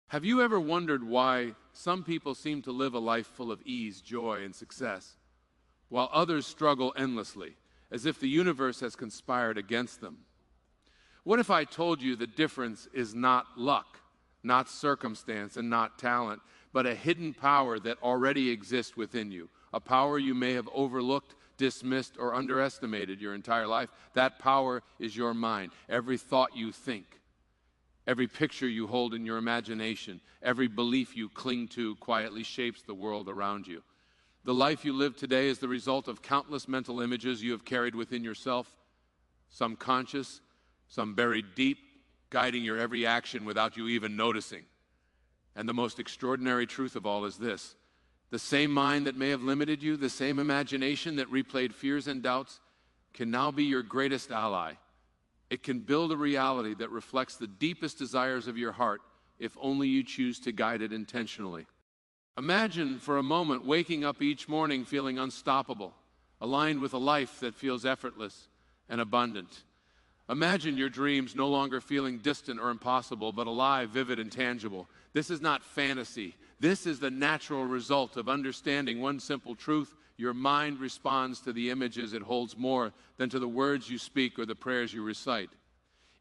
Have you ever wondered why some people seem to live a life full of ease, joy, and success, while others struggle endlessly, as if the universe has conspired against them? What if I told you the difference is not luck, not circumstance, and not talent, but a hidden power that already exists within you, a power you may have overlooked, dismissed, or underestimated your entire life? That power is your mind, every thought you think. Every picture you hold in your imagination, every belief you cling to quietly shapes the world around you. The life you live today is the result of countless mental images you have carried within yourself, some conscious, some buried deep, guiding your every action without you even noticing. And the most extraordinary truth of all is this: the same mind that may have limited you, the same imagination that replayed fears and doubts, can now be your greatest ally. It can build a reality that reflects the deepest desires of your heart if only you choose to guide it intentionally. Imagine for a moment waking up each morning feeling unstoppable, aligned with a life that feels effortless and abundant. Imagine your dreams no longer feeling distant or impossible, but alive, vivid, and tangible. This is not fantasy. This is the natural result of understanding one simple truth: your mind responds to the images it holds more than to the words you speak or the prayers you recite.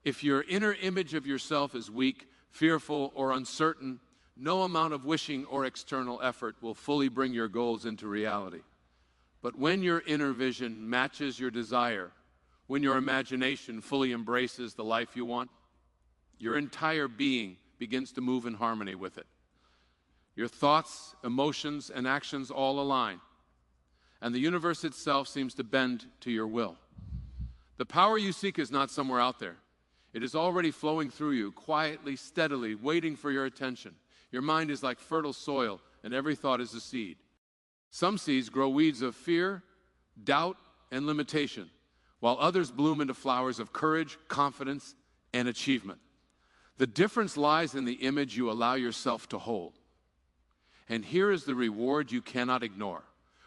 If your inner image of yourself is weak, fearful, or uncertain, no amount of wishing or external effort will fully bring your goals into reality. But when your inner vision matches your desire, when your imagination fully embraces the life you want, your entire being begins to move in harmony with it. Your thoughts, emotions, and actions all align, and the universe itself seems to bend to your will. The power you seek is not somewhere out there. It is already flowing through you, quietly, steadily, waiting for your attention. Your mind is like fertile soil, and every thought is a seed. Some seeds grow weeds of fear, doubt, and limitation, while others bloom into flowers of courage, confidence, and achievement. The difference lies in the image you allow yourself to hold. And here is the reward you cannot ignore.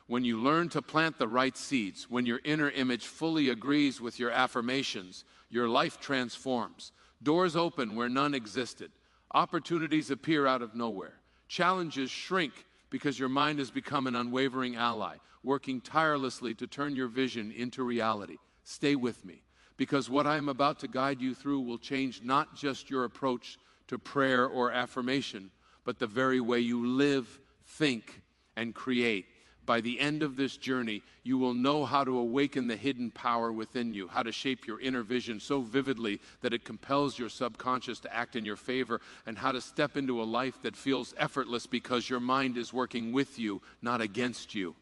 When you learn to plant the right seeds, when your inner image fully agrees with your affirmations, your life transforms. Doors open where none existed. Opportunities appear out of nowhere. Challenges shrink because your mind has become an unwavering ally, working tirelessly to turn your vision into reality. Stay with me, because what I am about to guide you through will change not just your approach to prayer or affirmation, but the very way you live, think, and create. By the end of this journey, you will know how to awaken the hidden power within you, how to shape your inner vision so vividly that it compels your subconscious to act in your favor, and how to step into a life that feels effortless because your mind is working with you, not against you.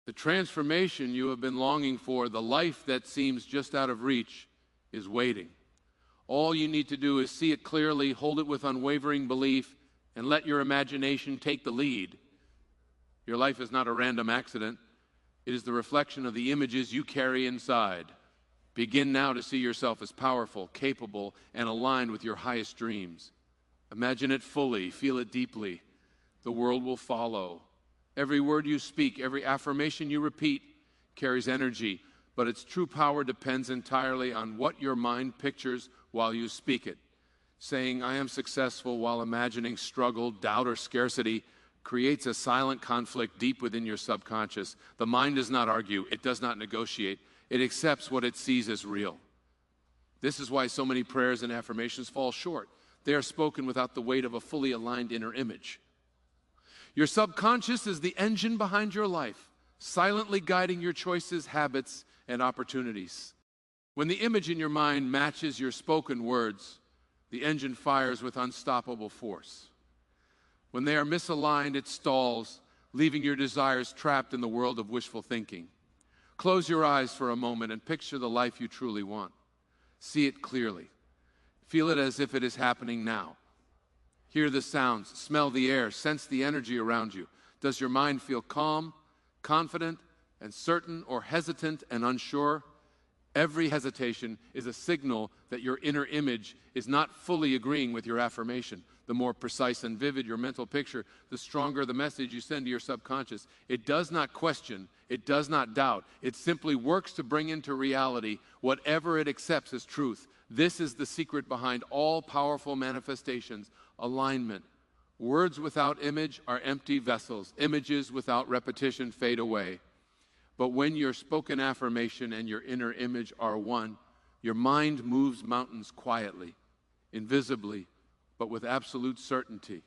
The transformation you have been longing for, the life that seems just out of reach, is waiting. All you need to do is see it clearly, hold it with unwavering belief, and let your imagination take the lead. Your life is not a random accident. It is the reflection of the images you carry inside. Begin now to see yourself as powerful, capable, and aligned with your highest dreams. Imagine it fully, feel it deeply. The world will follow. Every word you speak, every affirmation you repeat carries energy, but its true power depends entirely on what your mind pictures while you speak it. Saying, "I am successful," while imagining struggle, doubt, or scarcity creates a silent conflict deep within your subconscious. The mind does not argue. It does not negotiate. It accepts what it sees as real. This is why so many prayers and affirmations fall short. They are spoken without the weight of a fully aligned inner image. Your subconscious is the engine behind your life, silently guiding your choices, habits, and opportunities. When the image in your mind matches your spoken words, the engine fires with unstoppable force. When they are misaligned, it stalls, leaving your desires trapped in the world of wishful thinking. Close your eyes for a moment and picture the life you truly want. See it clearly. Feel it as if it is happening now. Hear the sounds, smell the air, sense the energy around you. Does your mind feel calm, confident, and certain, or hesitant and unsure? Every hesitation is a signal that your inner image is not fully agreeing with your affirmation. The more precise and vivid your mental picture, the stronger the message you send to your subconscious. It does not question, it does not doubt. It simply works to bring into reality whatever it accepts as truth. This is the secret behind all powerful manifestations: alignment. Words without image are empty vessels. Images without repetition fade away. But when your spoken affirmation and your inner image are one, your mind moves mountains quietly, invisibly, but with absolute certainty.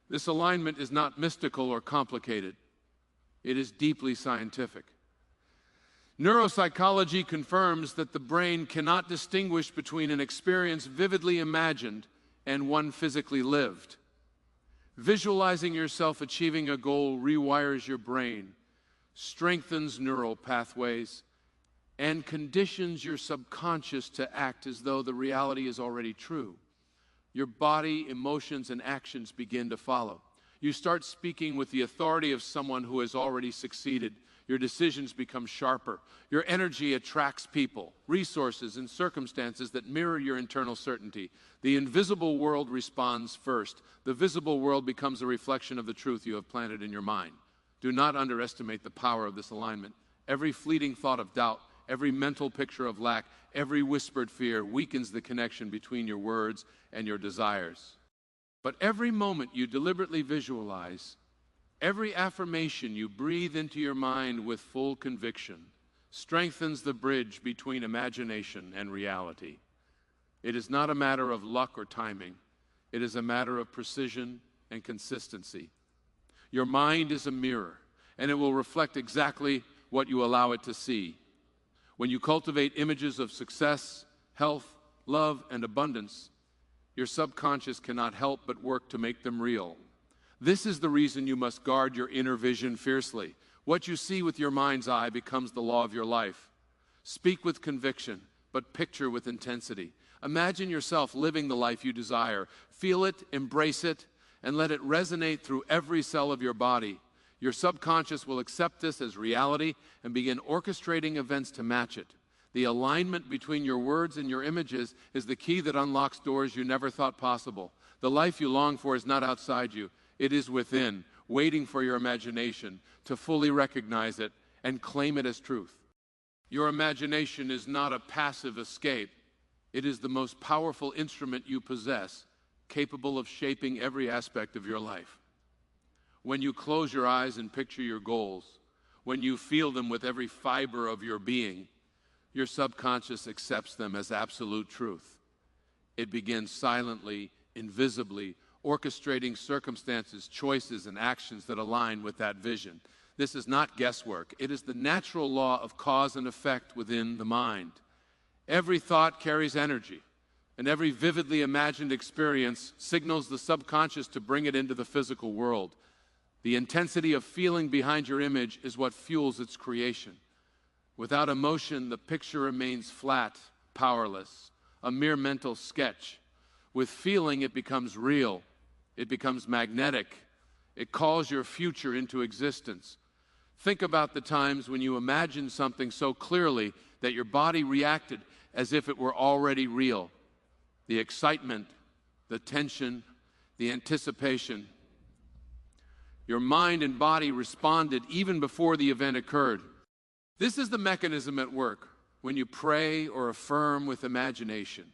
This alignment is not mystical or complicated. It is deeply scientific. Neuropsychology confirms that the brain cannot distinguish between an experience vividly imagined and one physically lived. Visualizing yourself achieving a goal rewires your brain, strengthens neural pathways, and conditions your subconscious to act as though the reality is already true. Your body, emotions, and actions begin to follow. You start speaking with the authority of someone who has already succeeded. Your decisions become sharper. Your energy attracts people, resources, and circumstances that mirror your internal certainty. The invisible world responds first. The visible world becomes a reflection of the truth you have planted in your mind. Do not underestimate the power of this alignment. Every fleeting thought of doubt, every mental picture of lack, every whispered fear weakens the connection between your words and your desires. But every moment you deliberately visualize, every affirmation you breathe into your mind with full conviction strengthens the bridge between imagination and reality. It is not a matter of luck or timing. It is a matter of precision and consistency. Your mind is a mirror, and it will reflect exactly what you allow it to see. When you cultivate images of success, health, love, and abundance, your subconscious cannot help but work to make them real. This is the reason you must guard your inner vision fiercely. What you see with your mind's eye becomes the law of your life. Speak with conviction, but picture with intensity. Imagine yourself living the life you desire. Feel it, embrace it, and let it resonate through every cell of your body. Your subconscious will accept this as reality and begin orchestrating events to match it. The alignment between your words and your images is the key that unlocks doors you never thought possible. The life you long for is not outside you. It is within, waiting for your imagination to fully recognize it and claim it as truth. Your imagination is not a passive escape. It is the most powerful instrument you possess, capable of shaping every aspect of your life. When you close your eyes and picture your goals, when you feel them with every fiber of your being, your subconscious accepts them as absolute truth. It begins silently, invisibly, orchestrating circumstances, choices, and actions that align with that vision. This is not guesswork. It is the natural law of cause and effect within the mind. Every thought carries energy, and every vividly imagined experience signals the subconscious to bring it into the physical world. The intensity of feeling behind your image is what fuels its creation. Without emotion, the picture remains flat, powerless, a mere mental sketch. With feeling, it becomes real. It becomes magnetic. It calls your future into existence. Think about the times when you imagined something so clearly that your body reacted as if it were already real. The excitement, the tension, the anticipation. Your mind and body responded even before the event occurred. This is the mechanism at work when you pray or affirm with imagination.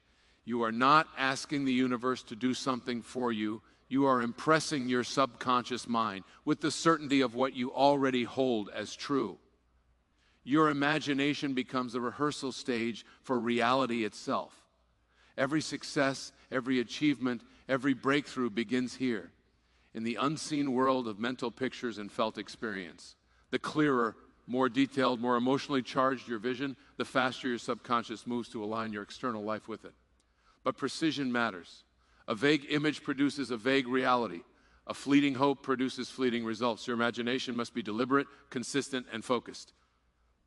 You are not asking the universe to do something for you. You are impressing your subconscious mind with the certainty of what you already hold as true. Your imagination becomes a rehearsal stage for reality itself. Every success, every achievement, every breakthrough begins here, in the unseen world of mental pictures and felt experience. The clearer, more detailed, more emotionally charged your vision, the faster your subconscious moves to align your external life with it. But precision matters. A vague image produces a vague reality. A fleeting hope produces fleeting results. Your imagination must be deliberate, consistent, and focused.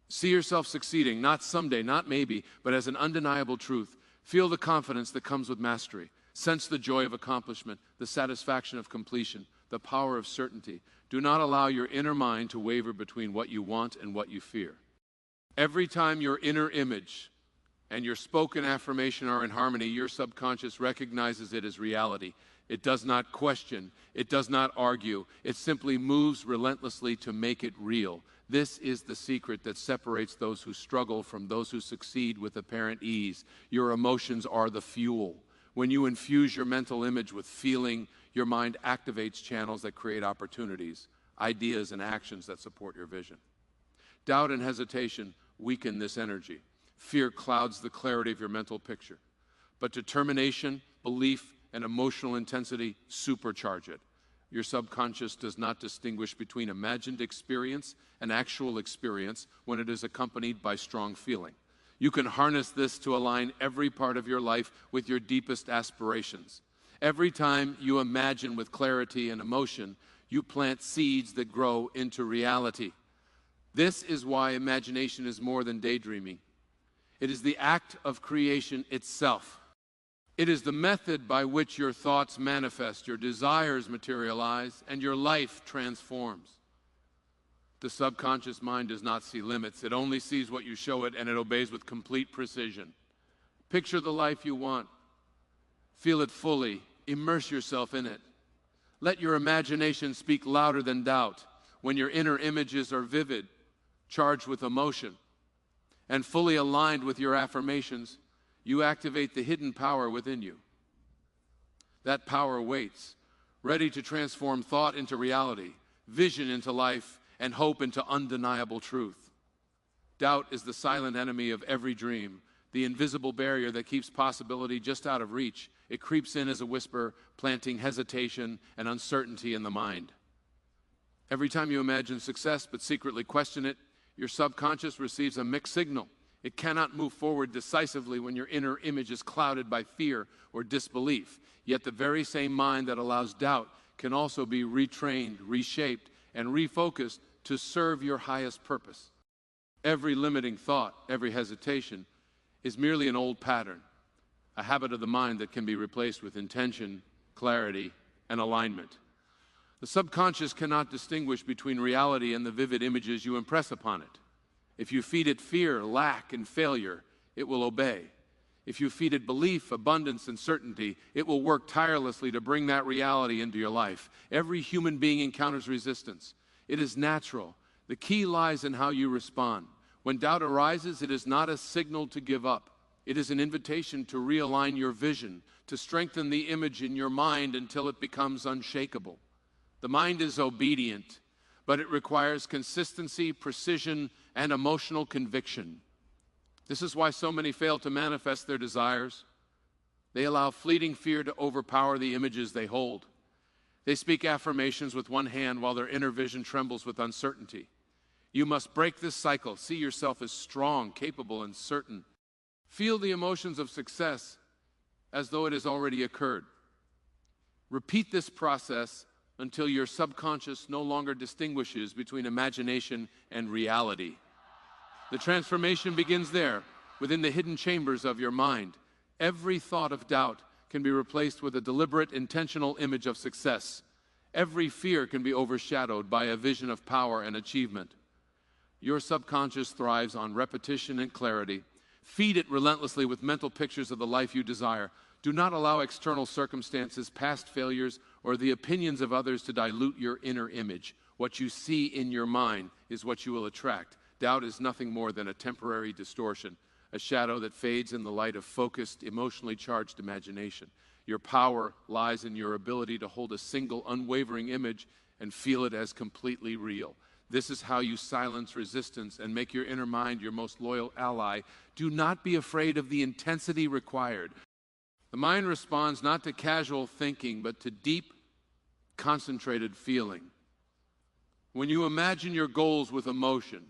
See yourself succeeding, not someday, not maybe, but as an undeniable truth. Feel the confidence that comes with mastery. Sense the joy of accomplishment, the satisfaction of completion, the power of certainty. Do not allow your inner mind to waver between what you want and what you fear. Every time your inner image and your spoken affirmation are in harmony, your subconscious recognizes it as reality. It does not question. It does not argue. It simply moves relentlessly to make it real. This is the secret that separates those who struggle from those who succeed with apparent ease. Your emotions are the fuel. When you infuse your mental image with feeling, your mind activates channels that create opportunities, ideas, and actions that support your vision. Doubt and hesitation weaken this energy. Fear clouds the clarity of your mental picture. But determination, belief, and emotional intensity supercharge it. Your subconscious does not distinguish between imagined experience and actual experience when it is accompanied by strong feeling. You can harness this to align every part of your life with your deepest aspirations. Every time you imagine with clarity and emotion, you plant seeds that grow into reality. This is why imagination is more than daydreaming. It is the act of creation itself. It is the method by which your thoughts manifest, your desires materialize, and your life transforms. The subconscious mind does not see limits. It only sees what you show it, and it obeys with complete precision. Picture the life you want. Feel it fully. Immerse yourself in it. Let your imagination speak louder than doubt. When your inner images are vivid, charged with emotion, and fully aligned with your affirmations, you activate the hidden power within you. That power waits, ready to transform thought into reality, vision into life, and hope into undeniable truth. Doubt is the silent enemy of every dream, the invisible barrier that keeps possibility just out of reach. It creeps in as a whisper, planting hesitation and uncertainty in the mind. Every time you imagine success but secretly question it, your subconscious receives a mixed signal. It cannot move forward decisively when your inner image is clouded by fear or disbelief. Yet the very same mind that allows doubt can also be retrained, reshaped, and refocused to serve your highest purpose. Every limiting thought, every hesitation, is merely an old pattern, a habit of the mind that can be replaced with intention, clarity, and alignment. The subconscious cannot distinguish between reality and the vivid images you impress upon it. If you feed it fear, lack, and failure, it will obey. If you feed it belief, abundance, and certainty, it will work tirelessly to bring that reality into your life. Every human being encounters resistance. It is natural. The key lies in how you respond. When doubt arises, it is not a signal to give up. It is an invitation to realign your vision, to strengthen the image in your mind until it becomes unshakable. The mind is obedient, but it requires consistency, precision, and emotional conviction. This is why so many fail to manifest their desires. They allow fleeting fear to overpower the images they hold. They speak affirmations with one hand while their inner vision trembles with uncertainty. You must break this cycle. See yourself as strong, capable, and certain. Feel the emotions of success as though it has already occurred. Repeat this process until your subconscious no longer distinguishes between imagination and reality. The transformation begins there, within the hidden chambers of your mind. Every thought of doubt can be replaced with a deliberate, intentional image of success. Every fear can be overshadowed by a vision of power and achievement. Your subconscious thrives on repetition and clarity. Feed it relentlessly with mental pictures of the life you desire. Do not allow external circumstances, past failures, or the opinions of others to dilute your inner image. What you see in your mind is what you will attract. Doubt is nothing more than a temporary distortion, a shadow that fades in the light of focused, emotionally charged imagination. Your power lies in your ability to hold a single, unwavering image and feel it as completely real. This is how you silence resistance and make your inner mind your most loyal ally. Do not be afraid of the intensity required. The mind responds not to casual thinking, but to deep, concentrated feeling. When you imagine your goals with emotion,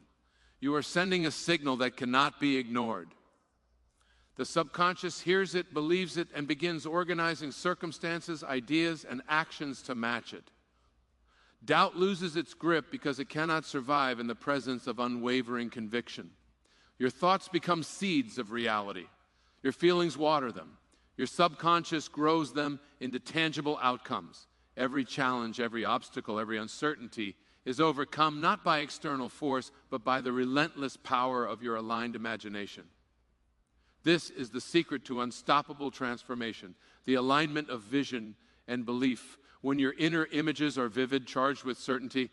you are sending a signal that cannot be ignored. The subconscious hears it, believes it, and begins organizing circumstances, ideas, and actions to match it. Doubt loses its grip because it cannot survive in the presence of unwavering conviction. Your thoughts become seeds of reality. Your feelings water them. Your subconscious grows them into tangible outcomes. Every challenge, every obstacle, every uncertainty is overcome not by external force, but by the relentless power of your aligned imagination. This is the secret to unstoppable transformation, the alignment of vision and belief. When your inner images are vivid, charged with certainty,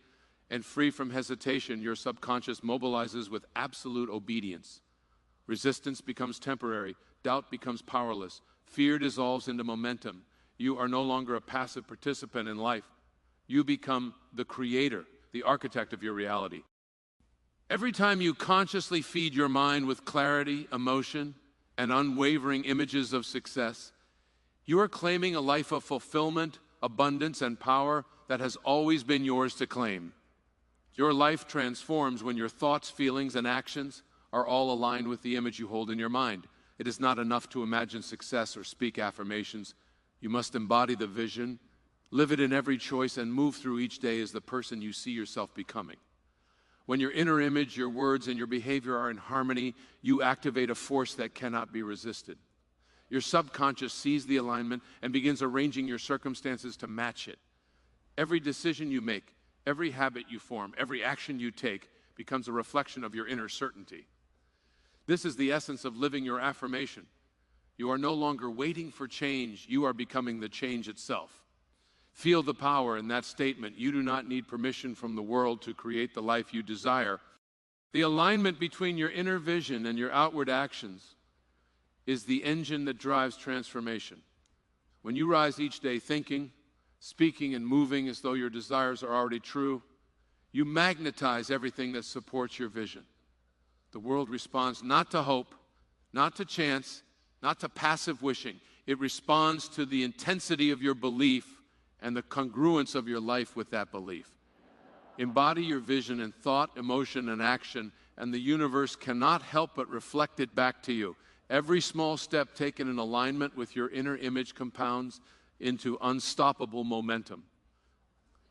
and free from hesitation, your subconscious mobilizes with absolute obedience. Resistance becomes temporary, doubt becomes powerless, Fear dissolves into momentum. You are no longer a passive participant in life. You become the creator, the architect of your reality. Every time you consciously feed your mind with clarity, emotion, and unwavering images of success, you are claiming a life of fulfillment, abundance, and power that has always been yours to claim. Your life transforms when your thoughts, feelings, and actions are all aligned with the image you hold in your mind. It is not enough to imagine success or speak affirmations. You must embody the vision, live it in every choice, and move through each day as the person you see yourself becoming. When your inner image, your words, and your behavior are in harmony, you activate a force that cannot be resisted. Your subconscious sees the alignment and begins arranging your circumstances to match it. Every decision you make, every habit you form, every action you take becomes a reflection of your inner certainty. This is the essence of living your affirmation. You are no longer waiting for change, you are becoming the change itself. Feel the power in that statement. You do not need permission from the world to create the life you desire. The alignment between your inner vision and your outward actions is the engine that drives transformation. When you rise each day thinking, speaking, and moving as though your desires are already true, you magnetize everything that supports your vision. The world responds not to hope, not to chance, not to passive wishing. It responds to the intensity of your belief and the congruence of your life with that belief. Embody your vision in thought, emotion, and action, and the universe cannot help but reflect it back to you. Every small step taken in alignment with your inner image compounds into unstoppable momentum.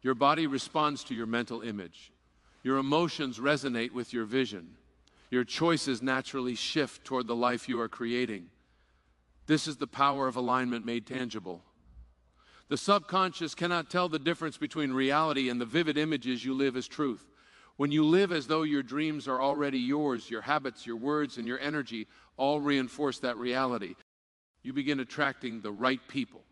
Your body responds to your mental image. Your emotions resonate with your vision. Your choices naturally shift toward the life you are creating. This is the power of alignment made tangible. The subconscious cannot tell the difference between reality and the vivid images you live as truth. When you live as though your dreams are already yours, your habits, your words, and your energy all reinforce that reality. You begin attracting the right people,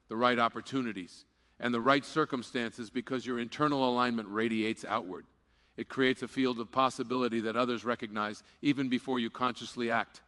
the right opportunities, and the right circumstances because your internal alignment radiates outward. It creates a field of possibility that others recognize even before you consciously act.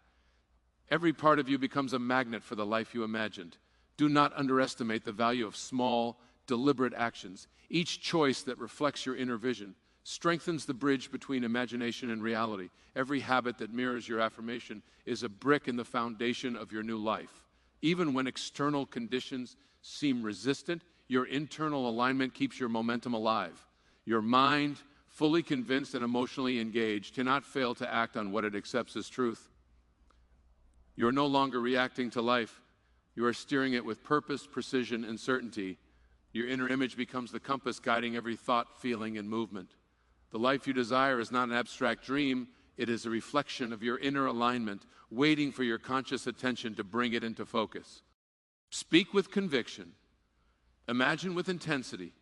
Every part of you becomes a magnet for the life you imagined. Do not underestimate the value of small, deliberate actions. Each choice that reflects your inner vision strengthens the bridge between imagination and reality. Every habit that mirrors your affirmation is a brick in the foundation of your new life. Even when external conditions seem resistant, your internal alignment keeps your momentum alive. Your mind, fully convinced and emotionally engaged, cannot fail to act on what it accepts as truth. You are no longer reacting to life. You are steering it with purpose, precision, and certainty. Your inner image becomes the compass guiding every thought, feeling, and movement. The life you desire is not an abstract dream. It is a reflection of your inner alignment, waiting for your conscious attention to bring it into focus. Speak with conviction, imagine with intensity,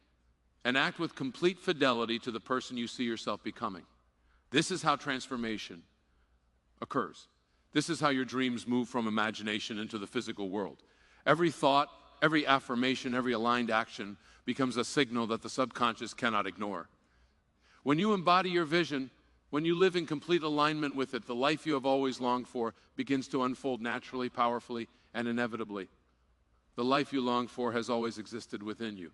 and act with complete fidelity to the person you see yourself becoming. This is how transformation occurs. This is how your dreams move from imagination into the physical world. Every thought, every affirmation, every aligned action becomes a signal that the subconscious cannot ignore. When you embody your vision, when you live in complete alignment with it, the life you have always longed for begins to unfold naturally, powerfully, and inevitably. The life you long for has always existed within you.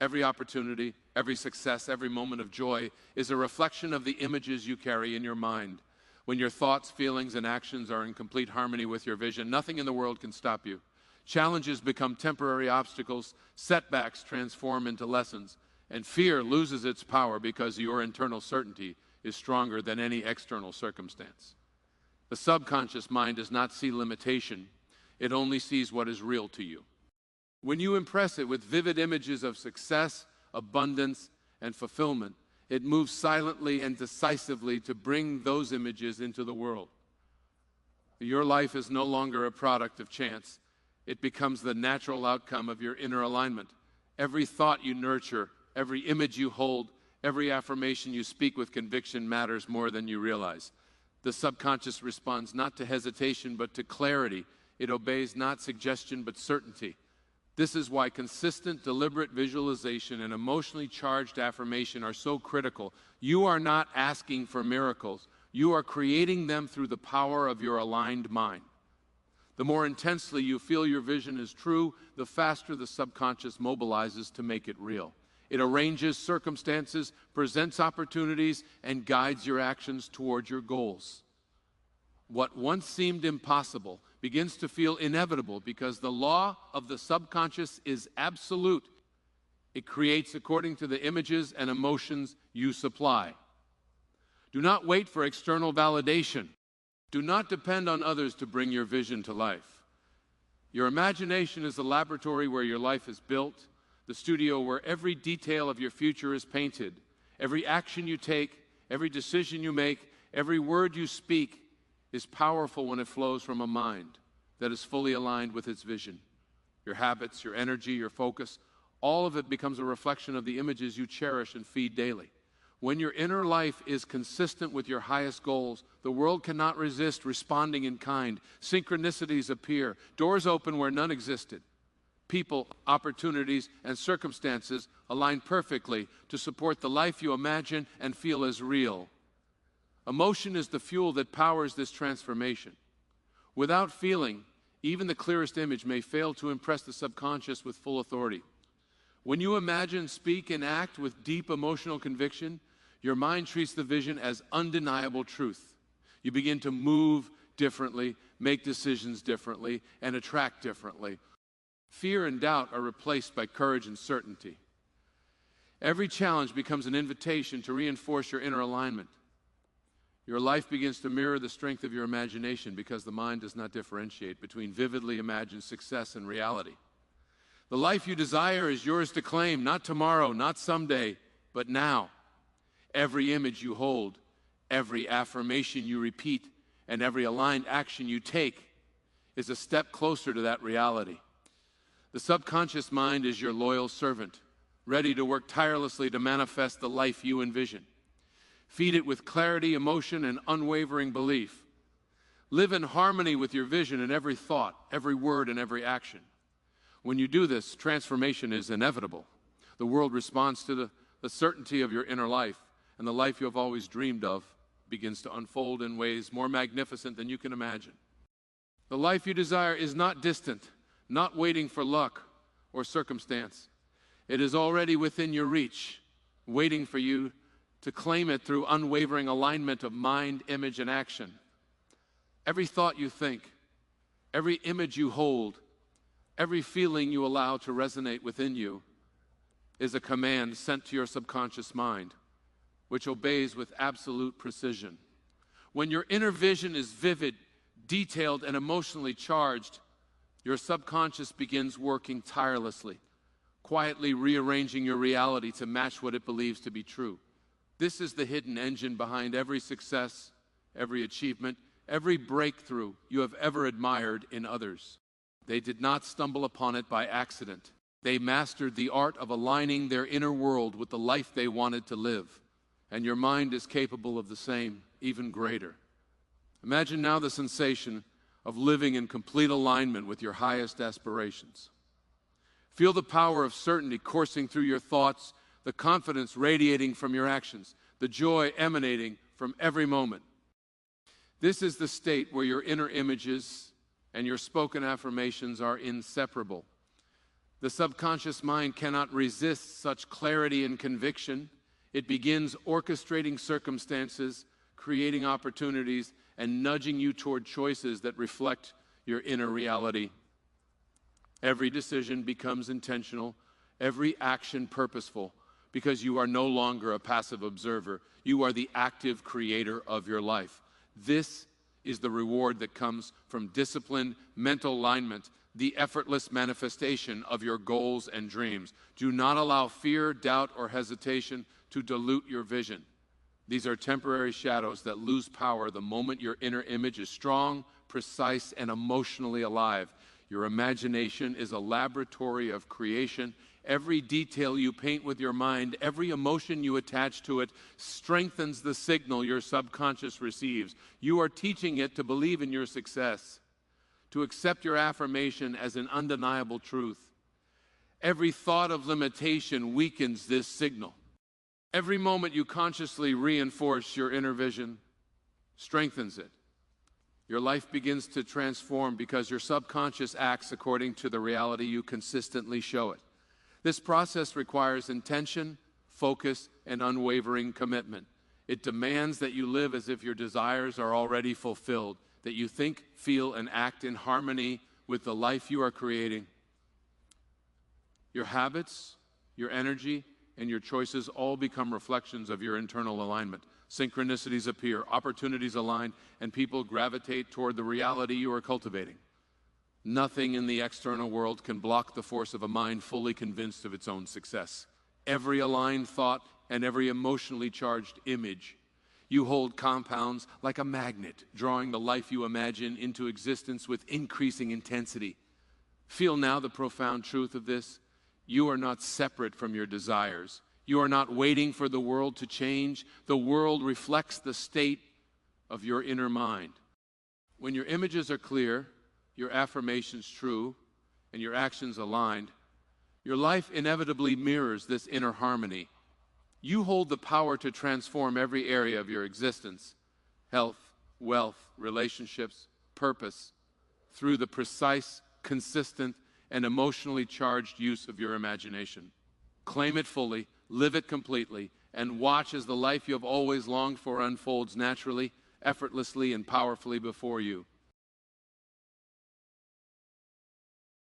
Every opportunity, every success, every moment of joy is a reflection of the images you carry in your mind. When your thoughts, feelings, and actions are in complete harmony with your vision, nothing in the world can stop you. Challenges become temporary obstacles, setbacks transform into lessons, and fear loses its power because your internal certainty is stronger than any external circumstance. The subconscious mind does not see limitation, it only sees what is real to you. When you impress it with vivid images of success, abundance, and fulfillment, it moves silently and decisively to bring those images into the world. Your life is no longer a product of chance. It becomes the natural outcome of your inner alignment. Every thought you nurture, every image you hold, every affirmation you speak with conviction matters more than you realize. The subconscious responds not to hesitation but to clarity. It obeys not suggestion but certainty. This is why consistent, deliberate visualization and emotionally charged affirmation are so critical. You are not asking for miracles. You are creating them through the power of your aligned mind. The more intensely you feel your vision is true, the faster the subconscious mobilizes to make it real. It arranges circumstances, presents opportunities, and guides your actions toward your goals. What once seemed impossible begins to feel inevitable because the law of the subconscious is absolute. It creates according to the images and emotions you supply. Do not wait for external validation. Do not depend on others to bring your vision to life. Your imagination is the laboratory where your life is built, the studio where every detail of your future is painted. Every action you take, every decision you make, every word you speak is powerful when it flows from a mind that is fully aligned with its vision. Your habits, your energy, your focus, all of it becomes a reflection of the images you cherish and feed daily. When your inner life is consistent with your highest goals, the world cannot resist responding in kind. Synchronicities appear, doors open where none existed. People, opportunities, and circumstances align perfectly to support the life you imagine and feel as real. Emotion is the fuel that powers this transformation. Without feeling, even the clearest image may fail to impress the subconscious with full authority. When you imagine, speak, and act with deep emotional conviction, your mind treats the vision as undeniable truth. You begin to move differently, make decisions differently, and attract differently. Fear and doubt are replaced by courage and certainty. Every challenge becomes an invitation to reinforce your inner alignment. Your life begins to mirror the strength of your imagination because the mind does not differentiate between vividly imagined success and reality. The life you desire is yours to claim, not tomorrow, not someday, but now. Every image you hold, every affirmation you repeat, and every aligned action you take is a step closer to that reality. The subconscious mind is your loyal servant, ready to work tirelessly to manifest the life you envision. Feed it with clarity, emotion, and unwavering belief. Live in harmony with your vision in every thought, every word, and every action. When you do this, transformation is inevitable. The world responds to the certainty of your inner life, and the life you have always dreamed of begins to unfold in ways more magnificent than you can imagine. The life you desire is not distant, not waiting for luck or circumstance. It is already within your reach, waiting for you to claim it through unwavering alignment of mind, image, and action. Every thought you think, every image you hold, every feeling you allow to resonate within you is a command sent to your subconscious mind, which obeys with absolute precision. When your inner vision is vivid, detailed, and emotionally charged, your subconscious begins working tirelessly, quietly rearranging your reality to match what it believes to be true. This is the hidden engine behind every success, every achievement, every breakthrough you have ever admired in others. They did not stumble upon it by accident. They mastered the art of aligning their inner world with the life they wanted to live. And your mind is capable of the same, even greater. Imagine now the sensation of living in complete alignment with your highest aspirations. Feel the power of certainty coursing through your thoughts, the confidence radiating from your actions, the joy emanating from every moment. This is the state where your inner images and your spoken affirmations are inseparable. The subconscious mind cannot resist such clarity and conviction. It begins orchestrating circumstances, creating opportunities, and nudging you toward choices that reflect your inner reality. Every decision becomes intentional, every action purposeful, because you are no longer a passive observer. You are the active creator of your life. This is the reward that comes from disciplined mental alignment, the effortless manifestation of your goals and dreams. Do not allow fear, doubt, or hesitation to dilute your vision. These are temporary shadows that lose power the moment your inner image is strong, precise, and emotionally alive. Your imagination is a laboratory of creation. Every detail you paint with your mind, every emotion you attach to it, strengthens the signal your subconscious receives. You are teaching it to believe in your success, to accept your affirmation as an undeniable truth. Every thought of limitation weakens this signal. Every moment you consciously reinforce your inner vision strengthens it. Your life begins to transform because your subconscious acts according to the reality you consistently show it. This process requires intention, focus, and unwavering commitment. It demands that you live as if your desires are already fulfilled, that you think, feel, and act in harmony with the life you are creating. Your habits, your energy, and your choices all become reflections of your internal alignment. Synchronicities appear, opportunities align, and people gravitate toward the reality you are cultivating. Nothing in the external world can block the force of a mind fully convinced of its own success. Every aligned thought and every emotionally charged image you hold compounds like a magnet, drawing the life you imagine into existence with increasing intensity. Feel now the profound truth of this. You are not separate from your desires. You are not waiting for the world to change. The world reflects the state of your inner mind. When your images are clear, your affirmations true, and your actions aligned, your life inevitably mirrors this inner harmony. You hold the power to transform every area of your existence, health, wealth, relationships, purpose, through the precise, consistent, and emotionally charged use of your imagination. Claim it fully, live it completely, and watch as the life you have always longed for unfolds naturally, effortlessly, and powerfully before you.